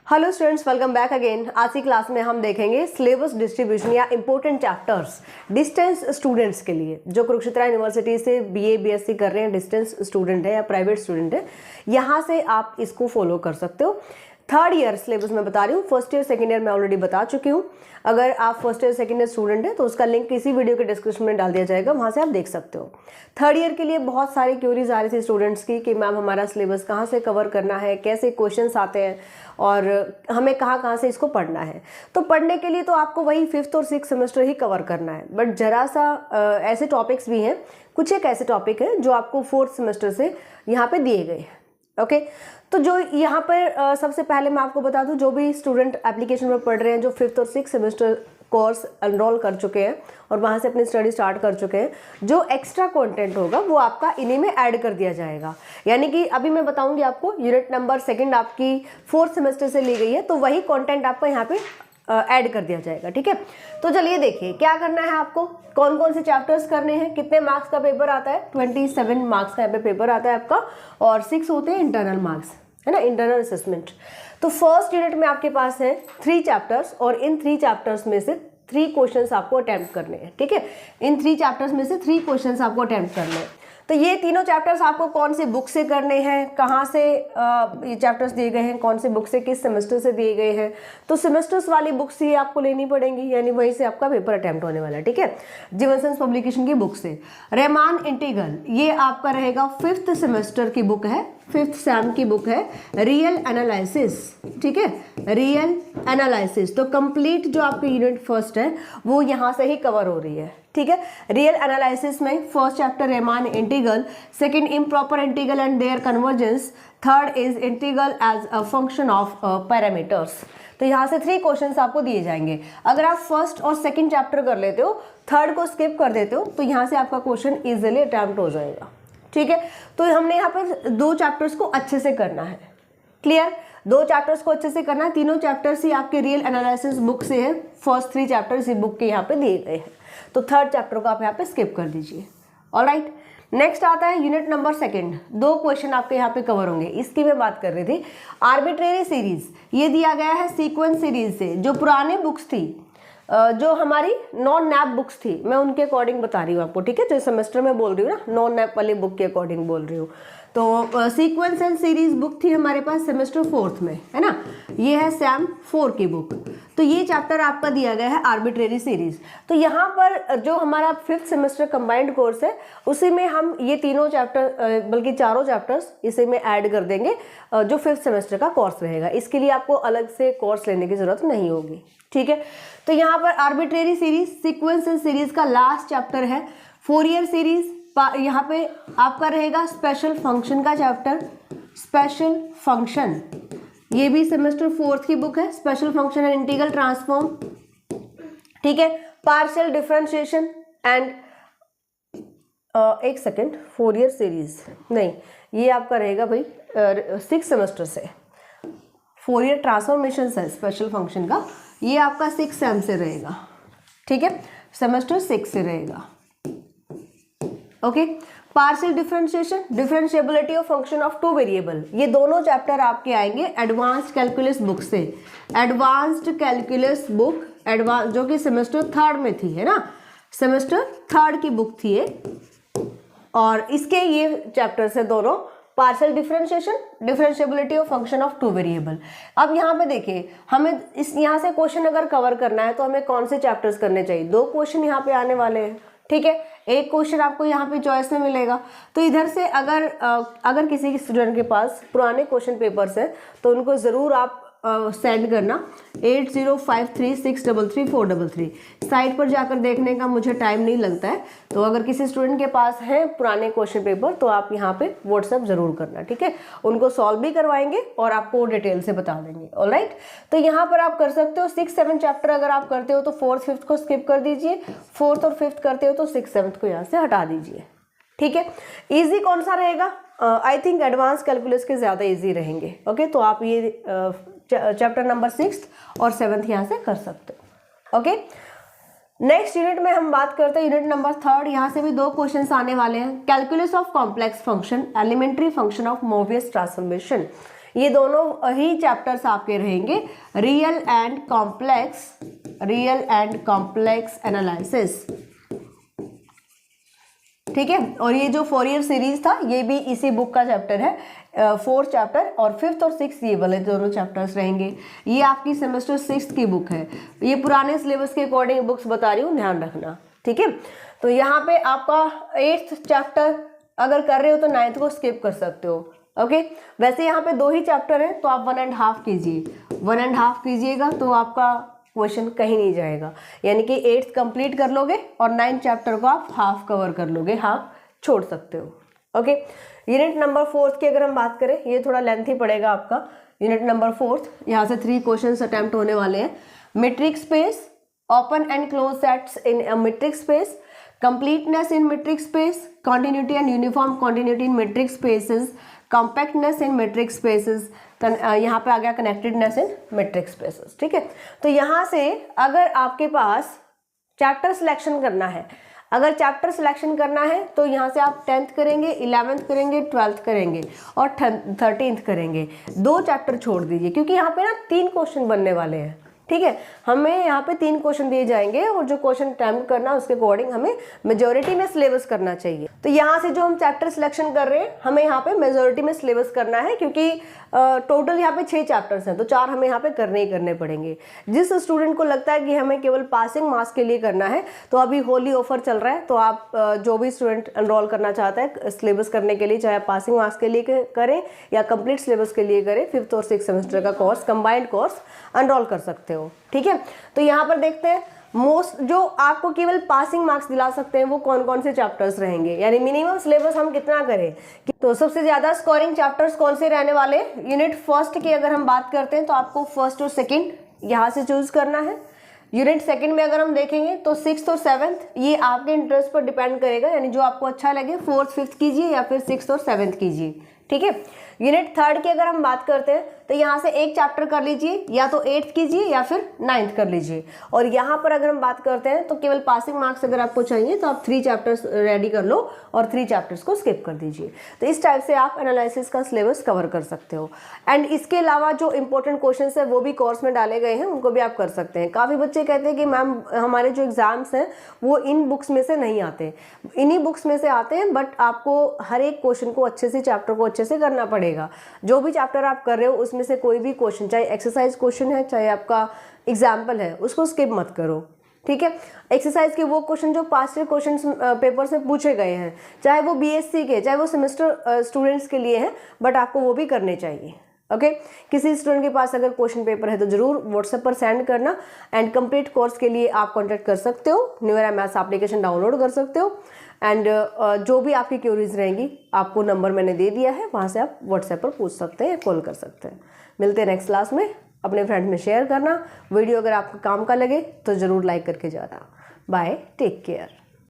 Hello students, welcome back again. आज की class में हम देखेंगे सिलेबस डिस्ट्रीब्यूशन या इंपॉर्टेंट चैप्टर्स डिस्टेंस स्टूडेंट्स के लिए जो कुरुक्षेत्र यूनिवर्सिटी से बीए बीएससी कर रहे हैं, डिस्टेंस स्टूडेंट है या प्राइवेट स्टूडेंट है, यहाँ से आप इसको फॉलो कर सकते हो। थर्ड ईयर सिलेबस में बता रही हूँ, फर्स्ट ईयर सेकेंड ईयर में ऑलरेडी बता चुकी हूँ। अगर आप first year second year student हैं तो उसका लिंक इसी वीडियो के डिस्क्रिप्शन में डाल दिया जाएगा, वहाँ से आप देख सकते हो। थर्ड ईयर के लिए बहुत सारी क्यूरीज आ रही थी स्टूडेंट्स की कि मैम हमारा सिलेबस कहाँ से कवर करना है, कैसे क्वेश्चंस आते हैं और हमें कहाँ से इसको पढ़ना है। तो पढ़ने के लिए तो आपको वही 5th और 6th सेमेस्टर ही कवर करना है, बट जरा सा ऐसे टॉपिक्स भी हैं, कुछ एक ऐसे टॉपिक हैं जो आपको 4th सेमेस्टर से यहाँ पे दिए गए हैं। ओके, तो जो यहाँ पर सबसे पहले मैं आपको बता दूँ, जो भी स्टूडेंट एप्लीकेशन में पढ़ रहे हैं, जो 5th और 6th सेमेस्टर कोर्स एनरोल कर चुके हैं और वहाँ से अपनी स्टडी स्टार्ट कर चुके हैं, जो एक्स्ट्रा कंटेंट होगा वो आपका इन्हीं में ऐड कर दिया जाएगा। यानी कि अभी मैं बताऊंगी आपको, यूनिट नंबर 2 आपकी 4th सेमेस्टर से ली गई है, तो वही कंटेंट आपका यहाँ पे ऐड कर दिया जाएगा। ठीक है, तो चलिए देखिए क्या करना है आपको, कौन कौन से चैप्टर्स करने हैं, कितने मार्क्स का पेपर आता है। 27 मार्क्स का यहाँ पे पेपर आता है आपका, और 6 होते हैं इंटरनल मार्क्स, है ना, इंटरनल असेसमेंट। तो फर्स्ट यूनिट में आपके पास है 3 चैप्टर्स और इन 3 चैप्टर्स में से 3 क्वेश्चंस आपको अटेम्प्ट करने हैं। ठीक है, इन 3 चैप्टर्स में से 3 क्वेश्चंस आपको अटेम्प्ट करने हैं। तो ये तीनों चैप्टर्स आपको कौन से बुक से करने हैं, कहाँ से ये चैप्टर्स दिए गए हैं, कौन से बुक से, किस सेमेस्टर से दिए गए हैं, तो सेमेस्टर्स वाली बुक्स ही आपको लेनी पड़ेंगी, यानी वहीं से आपका पेपर अटेम्प्ट होने वाला है। ठीक है, जीवनसेंस पब्लिकेशन की बुक से। रहमान इंटीग्रल ये आपका रहेगा 5th सेमेस्टर की बुक है, 5th सेम की बुक है, रियल एनालिसिस। ठीक है, रियल एनालिसिस, तो कंप्लीट जो आपकी यूनिट फर्स्ट है वो यहाँ से ही कवर हो रही है। ठीक है, रियल एनालिसिस में first chapter Riemann integral, second improper integral and their convergence, third is integral as a function of parameters. तो यहाँ से 3 क्वेश्चंस आपको दिए जाएंगे। अगर आप फर्स्ट और सेकंड चैप्टर कर लेते हो, थर्ड को स्किप कर देते हो, तो यहाँ से आपका क्वेश्चन इजिली अटेम्प्ट हो जाएगा। ठीक है, तो हमने यहाँ पर 2 चैप्टर्स को अच्छे से करना है। क्लियर, 2 चैप्टर्स को अच्छे से करना है। तीनों चैप्टर्स ही आपके रियल एनालिसिस बुक से है, फर्स्ट 3 चैप्टर्स इसी बुक के यहाँ पे दिए गए हैं, तो थर्ड चैप्टर को आप यहाँ पे स्किप कर दीजिए। ऑलराइट, नेक्स्ट आता है यूनिट नंबर 2। 2 क्वेश्चन आपके यहाँ पे कवर होंगे, इसकी मैं बात कर रही थी। आर्बिट्रेरी सीरीज ये दिया गया है सीक्वेंस सीरीज से, जो पुराने बुक्स थी, जो हमारी नॉन नैप बुक्स थी, मैं उनके अकॉर्डिंग बता रही हूँ आपको। ठीक है, जो सेमेस्टर में बोल रही हूँ ना, नॉन नैप वाली बुक के अकॉर्डिंग बोल रही हूँ। तो सीक्वेंस एंड सीरीज बुक थी हमारे पास सेमेस्टर 4th में, है ना, ये है सैम 4 की बुक। तो ये चैप्टर आपका दिया गया है आर्बिट्रेरी सीरीज। तो यहाँ पर जो हमारा 5th सेमेस्टर कंबाइंड कोर्स है, उसी में हम ये तीनों चैप्टर, बल्कि 4 चैप्टर्स इसी में ऐड कर देंगे, जो 5th सेमेस्टर का कोर्स रहेगा। इसके लिए आपको अलग से कोर्स लेने की जरूरत नहीं होगी। ठीक है, तो यहाँ पर arbitrary series, sequence and series का लास्ट चैप्टर है। फोरियर सीरीज यहाँ पे आपका रहेगा स्पेशल फंक्शन का चैप्टर, स्पेशल फंक्शन, ये भी सेमेस्टर 4th की बुक है, special function and integral transform. ठीक है, पार्शियल डिफरेंशिएशन एंड एक सेकेंड, फोरियर सीरीज नहीं, ये आपका रहेगा भाई 6th सेमेस्टर से। फोरियर ट्रांसफॉर्मेशन है स्पेशल फंक्शन का, ये आपका 6th सेम से रहेगा। ठीक है, सेमेस्टर 6 से रहेगा। Okay, partial differentiation, differentiability of function of 2 variable, ये दोनों चैप्टर आपके आएंगे एडवांस्ड कैलकुलस बुक से। एडवांस्ड कैलकुलस बुक, एडवांस जो कि सेमेस्टर 3rd में थी, है ना, सेमेस्टर 3rd की बुक थी ये, और इसके ये चैप्टर्स है दोनों, partial differentiation, differentiability of function of 2 variable. अब यहाँ पे देखिए, हमें इस यहाँ से क्वेश्चन अगर कवर करना है तो हमें कौन से चैप्टर्स करने चाहिए। 2 क्वेश्चन यहाँ पे आने वाले हैं। ठीक है, एक क्वेश्चन आपको यहाँ पे चॉइस में मिलेगा। तो इधर से अगर किसी स्टूडेंट के पास पुराने क्वेश्चन पेपर्स हैं तो उनको ज़रूर आप सेंड करना 8053633433। साइट पर जाकर देखने का मुझे टाइम नहीं लगता है, तो अगर किसी स्टूडेंट के पास है पुराने क्वेश्चन पेपर तो आप यहाँ पे व्हाट्सएप ज़रूर करना। ठीक है, उनको सॉल्व भी करवाएंगे और आपको डिटेल से बता देंगे। ऑलराइट, तो यहाँ पर आप कर सकते हो 6, 7 चैप्टर अगर आप करते हो तो 4th, 5th को स्किप कर दीजिए, 4th और 5th करते हो तो 6, 7th को यहाँ से हटा दीजिए। ठीक है, ईजी कौन सा रहेगा? आई थिंक एडवांस कैलकुलस के ज़्यादा ईजी रहेंगे। ओके, तो आप ये चैप्टर नंबर 6 और 7th यहाँ से कर सकते हो। ओके, नेक्स्ट यूनिट में हम बात करते हैं यूनिट नंबर 3rd। यहाँ से भी 2 क्वेश्चंस आने वाले हैं। Calculus of complex function, elementary function of Mobius transformation, ये दोनों ही चैप्टर्स आपके रहेंगे, रियल एंड कॉम्प्लेक्स एनालिसिस, ठीक है। और ये जो फोरियर सीरीज था ये भी इसी बुक का चैप्टर है, 4th चैप्टर, और 5th और 6th ये वाले दोनों चैप्टर्स रहेंगे। ये आपकी सेमेस्टर 6th की बुक है, ये पुराने सिलेबस के अकॉर्डिंग बुक्स बता रही हूँ, ध्यान रखना, ठीक है। तो यहाँ पे आपका 8th चैप्टर अगर कर रहे हो तो 9th को स्किप कर सकते हो, ओके। वैसे यहाँ पे 2 ही चैप्टर हैं तो आप 1.5 कीजिए, 1.5 कीजिएगा तो आपका क्वेश्चन कहीं नहीं जाएगा, यानी कि 8th कंप्लीट कर लोगे और 9th चैप्टर को आप हाफ कवर कर लोगे, हाफ छोड़ सकते हो, ओके। यूनिट नंबर 4th की अगर हम बात करें, ये थोड़ा लेंथी पड़ेगा आपका। यूनिट नंबर 4th, यहाँ से 3 क्वेश्चंस अटेम्प्ट होने वाले हैं। Metric space, open and close sets in a metric space, completeness in metric space, continuity and uniform continuity in metric spaces, compactness in metric spaces, यहाँ पे आ गया connectedness in metric spaces, ठीक है। तो यहाँ से अगर आपके पास चैप्टर सिलेक्शन करना है, अगर चैप्टर सिलेक्शन करना है तो यहाँ से आप 10th करेंगे, 11th करेंगे, 12th करेंगे और 13th करेंगे। 2 चैप्टर छोड़ दीजिए क्योंकि यहाँ पे ना 3 क्वेश्चन बनने वाले हैं, ठीक है। हमें यहाँ पे 3 क्वेश्चन दिए जाएंगे और जो क्वेश्चन अटेम्प्ट करना उसके अकॉर्डिंग हमें मेजोरिटी में सिलेबस करना चाहिए। तो यहाँ से जो हम चैप्टर सिलेक्शन कर रहे हैं हमें यहाँ पे मेजोरिटी में सिलेबस करना है, क्योंकि टोटल यहाँ पे 6 चैप्टर्स हैं तो 4 हमें यहाँ पे करने ही करने पड़ेंगे। जिस स्टूडेंट को लगता है कि हमें केवल पासिंग मार्क्स के लिए करना है तो अभी होली ऑफर चल रहा है, तो आप जो भी स्टूडेंट एनरोल करना चाहता है सिलेबस करने के लिए, चाहे पासिंग मार्क्स के लिए करें या कंप्लीट सिलेबस के लिए करें, 5th और 6th सेमेस्टर का कोर्स, कंबाइंड कोर्स एनरोल कर सकते हो, ठीक है। तो यहाँ पर देखते हैं मोस्ट जो आपको केवल पासिंग मार्क्स दिला सकते हैं वो कौन कौन से चैप्टर्स रहेंगे, यानी मिनिमम सिलेबस हम कितना करें। तो सबसे ज्यादा स्कोरिंग चैप्टर्स कौन से रहने वाले। यूनिट 1st की अगर हम बात करते हैं तो आपको 1st और 2nd यहाँ से चूज करना है। यूनिट 2nd में अगर हम देखेंगे तो 6th और 7th ये आपके इंटरेस्ट पर डिपेंड करेगा, यानी जो आपको अच्छा लगे 4th 5th कीजिए या फिर 6th और 7th कीजिए, ठीक है। यूनिट 3rd की अगर हम बात करते हैं तो यहाँ से एक चैप्टर कर लीजिए, या तो 8th कीजिए या फिर 9th कर लीजिए। और यहाँ पर अगर हम बात करते हैं तो केवल पासिंग मार्क्स अगर आपको चाहिए तो आप 3 चैप्टर्स रेडी कर लो और 3 चैप्टर्स को स्किप कर दीजिए। तो इस टाइप से आप एनालिसिस का सिलेबस कवर कर सकते हो। एंड इसके अलावा जो इंपॉर्टेंट क्वेश्चन है वो भी कोर्स में डाले गए हैं, उनको भी आप कर सकते हैं। काफ़ी बच्चे कहते हैं कि मैम हमारे जो एग्जाम्स हैं वो इन बुक्स में से नहीं आते, इन्हीं बुक्स में से आते हैं, बट आपको हर एक क्वेश्चन को अच्छे से, चैप्टर को अच्छे से करना पड़ेगा। जो भी चैप्टर आप कर रहे हो उसमें से कोई भी क्वेश्चन, चाहे एक्सरसाइज क्वेश्चन है चाहे आपका एग्जाम्पल है, उसको स्किप मत करो, ठीक है। एक्सरसाइज के वो क्वेश्चन जो पास्ट क्वेश्चन पेपर से पूछे गए हैं, चाहे वो बीएससी के, चाहे वो सेमेस्टर स्टूडेंट्स के लिए हैं, बट आपको वो भी करने चाहिए, ओके। किसी स्टूडेंट के पास अगर क्वेश्चन पेपर है तो जरूर व्हाट्सएप पर सेंड करना। एंड कंप्लीट कोर्स के लिए आप कांटेक्ट कर सकते हो, new era maths application download कर सकते हो। एंड जो भी आपकी क्यूरीज रहेंगी आपको नंबर मैंने दे दिया है, वहाँ से आप व्हाट्सएप पर पूछ सकते हैं, कॉल कर सकते हैं। मिलते हैं नेक्स्ट क्लास में। अपने फ्रेंड में शेयर करना। वीडियो अगर आपको काम का लगे तो ज़रूर लाइक करके जाना। Bye, take care.